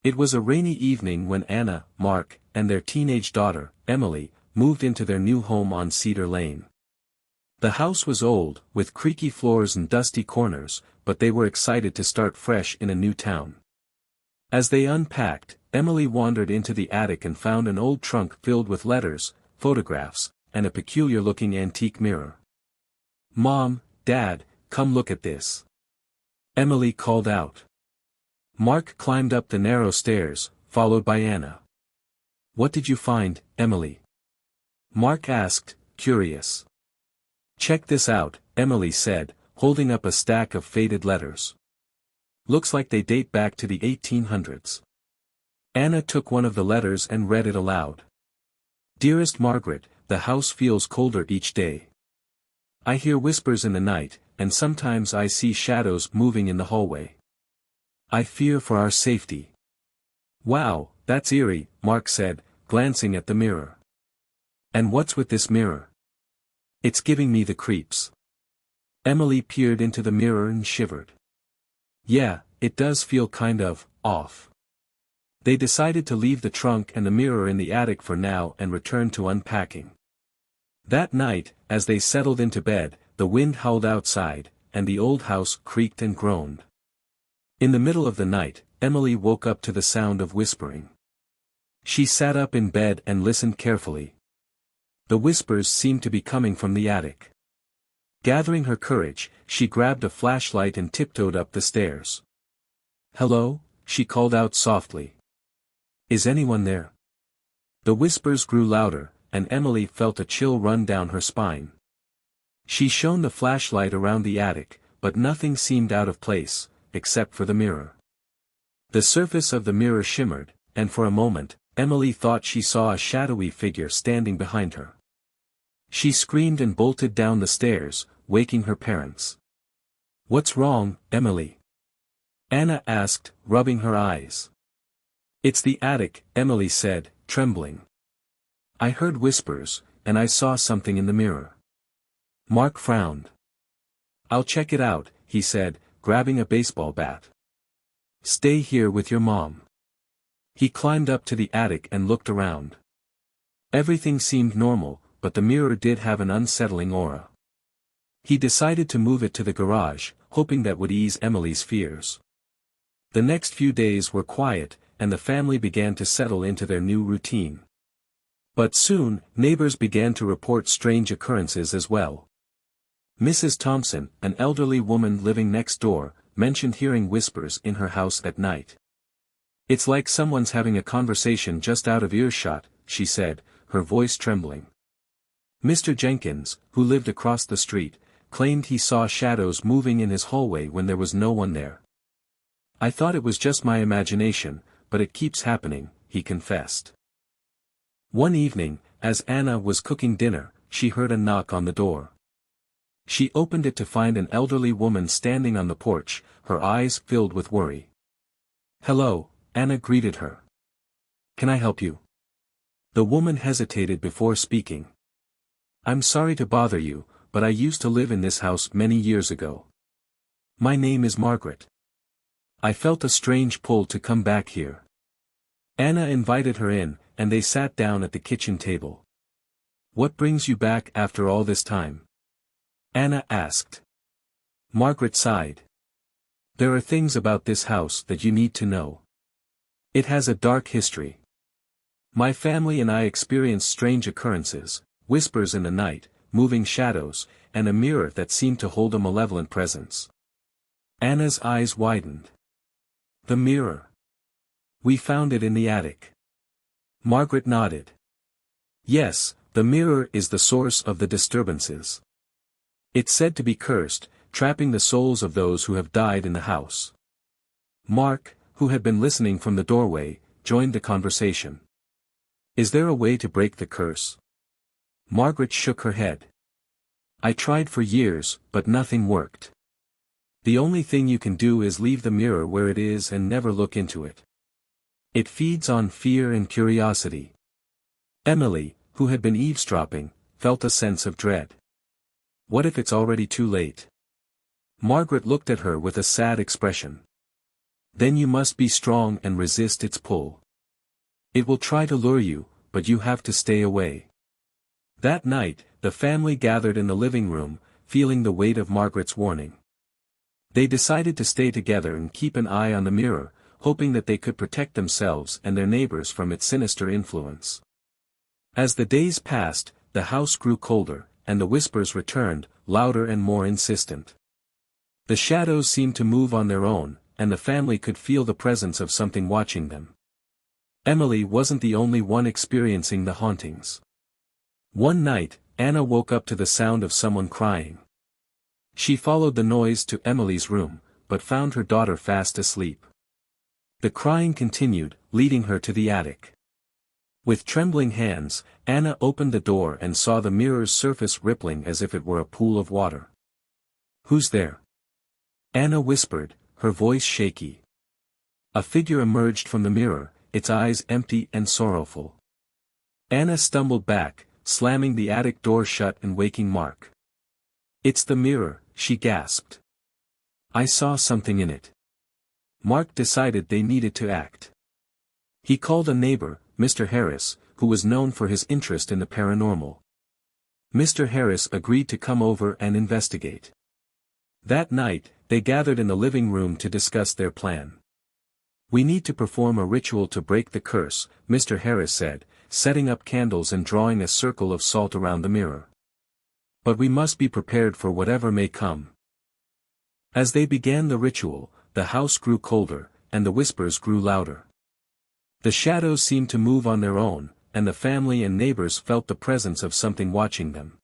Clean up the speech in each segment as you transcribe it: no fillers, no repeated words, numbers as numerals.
It was a rainy evening when Anna, Mark, and their teenage daughter, Emily, moved into their new home on Cedar Lane. The house was old, with creaky floors and dusty corners, but they were excited to start fresh in a new town. As they unpacked, Emily wandered into the attic and found an old trunk filled with letters, photographs, and a peculiar-looking antique mirror. "Mom, Dad, come look at this," Emily called out. Mark climbed up the narrow stairs, followed by Anna. "What did you find, Emily?" Mark asked, curious. "Check this out," Emily said, holding up a stack of faded letters. "Looks like they date back to the 1800s. Anna took one of the letters and read it aloud. "Dearest Margaret, the house feels colder each day. I hear whispers in the night, and sometimes I see shadows moving in the hallway. I fear for our safety." "Wow, that's eerie," Mark said, glancing at the mirror. "And what's with this mirror? It's giving me the creeps." Emily peered into the mirror and shivered. "Yeah, it does feel kind of off." They decided to leave the trunk and the mirror in the attic for now and return to unpacking. That night, as they settled into bed, the wind howled outside, and the old house creaked and groaned. In the middle of the night, Emily woke up to the sound of whispering. She sat up in bed and listened carefully. The whispers seemed to be coming from the attic. Gathering her courage, she grabbed a flashlight and tiptoed up the stairs. "Hello?" she called out softly. "Is anyone there?" The whispers grew louder, and Emily felt a chill run down her spine. She shone the flashlight around the attic, but nothing seemed out of place, except for the mirror. The surface of the mirror shimmered, and for a moment, Emily thought she saw a shadowy figure standing behind her. She screamed and bolted down the stairs, waking her parents. "What's wrong, Emily?" Anna asked, rubbing her eyes. "It's the attic," Emily said, trembling. "I heard whispers, and I saw something in the mirror." Mark frowned. "I'll check it out," he said, grabbing a baseball bat. "Stay here with your mom." He climbed up to the attic and looked around. Everything seemed normal, but the mirror did have an unsettling aura. He decided to move it to the garage, hoping that would ease Emily's fears. The next few days were quiet, and the family began to settle into their new routine. But soon, neighbors began to report strange occurrences as well. Mrs. Thompson, an elderly woman living next door, mentioned hearing whispers in her house at night. "It's like someone's having a conversation just out of earshot," she said, her voice trembling. Mr. Jenkins, who lived across the street, claimed he saw shadows moving in his hallway when there was no one there. "I thought it was just my imagination, but it keeps happening," he confessed. One evening, as Anna was cooking dinner, she heard a knock on the door. She opened it to find an elderly woman standing on the porch, her eyes filled with worry. "Hello," Anna greeted her. "Can I help you?" The woman hesitated before speaking. "I'm sorry to bother you, but I used to live in this house many years ago. My name is Margaret. I felt a strange pull to come back here." Anna invited her in, and they sat down at the kitchen table. "What brings you back after all this time?" Anna asked. Margaret sighed. "There are things about this house that you need to know. It has a dark history. My family and I experienced strange occurrences, whispers in the night, moving shadows, and a mirror that seemed to hold a malevolent presence." Anna's eyes widened. "The mirror. We found it in the attic." Margaret nodded. "Yes, the mirror is the source of the disturbances. It's said to be cursed, trapping the souls of those who have died in the house." Mark, who had been listening from the doorway, joined the conversation. "Is there a way to break the curse?" Margaret shook her head. "I tried for years, but nothing worked. The only thing you can do is leave the mirror where it is and never look into it. It feeds on fear and curiosity." Emily, who had been eavesdropping, felt a sense of dread. What if it's already too late? Margaret looked at her with a sad expression. Then you must be strong and resist its pull. It will try to lure you, but you have to stay away. That night, the family gathered in the living room, feeling the weight of Margaret's warning. They decided to stay together and keep an eye on the mirror, hoping that they could protect themselves and their neighbors from its sinister influence. As the days passed, the house grew colder, and the whispers returned, louder and more insistent. The shadows seemed to move on their own, and the family could feel the presence of something watching them. Emily wasn't the only one experiencing the hauntings. One night, Anna woke up to the sound of someone crying. She followed the noise to Emily's room, but found her daughter fast asleep. The crying continued, leading her to the attic. With trembling hands, Anna opened the door and saw the mirror's surface rippling as if it were a pool of water. "Who's there?" Anna whispered, her voice shaky. A figure emerged from the mirror, its eyes empty and sorrowful. Anna stumbled back, slamming the attic door shut and waking Mark. "It's the mirror," she gasped. "I saw something in it." Mark decided they needed to act. He called a neighbor, Mr. Harris, who was known for his interest in the paranormal. Mr. Harris agreed to come over and investigate. That night, they gathered in the living room to discuss their plan. "We need to perform a ritual to break the curse," Mr. Harris said, setting up candles and drawing a circle of salt around the mirror. "But we must be prepared for whatever may come." As they began the ritual, the house grew colder, and the whispers grew louder. The shadows seemed to move on their own, and the family and neighbors felt the presence of something watching them.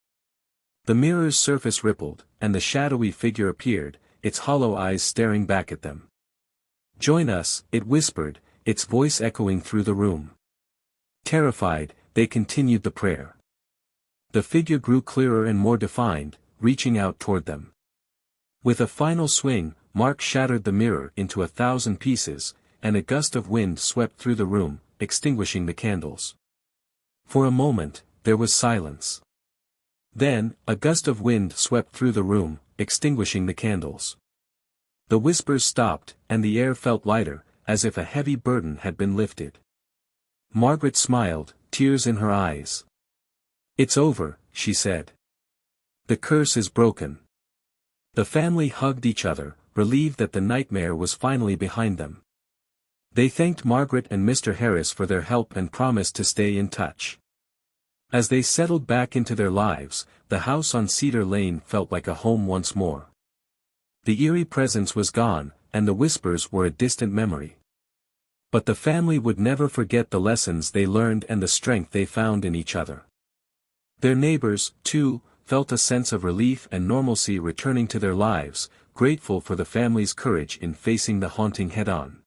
The mirror's surface rippled, and the shadowy figure appeared, its hollow eyes staring back at them. "Join us," it whispered, its voice echoing through the room. Terrified, they continued the prayer. The figure grew clearer and more defined, reaching out toward them. With a final swing, Mark shattered the mirror into 1,000 pieces, and a gust of wind swept through the room, extinguishing the candles. For a moment, there was silence. Then, a gust of wind swept through the room, extinguishing the candles. The whispers stopped, and the air felt lighter, as if a heavy burden had been lifted. Margaret smiled, tears in her eyes. "It's over," she said. "The curse is broken." The family hugged each other, relieved that the nightmare was finally behind them. They thanked Margaret and Mr. Harris for their help and promised to stay in touch. As they settled back into their lives, the house on Cedar Lane felt like a home once more. The eerie presence was gone, and the whispers were a distant memory. But the family would never forget the lessons they learned and the strength they found in each other. Their neighbors, too, felt a sense of relief and normalcy returning to their lives, grateful for the family's courage in facing the haunting head-on.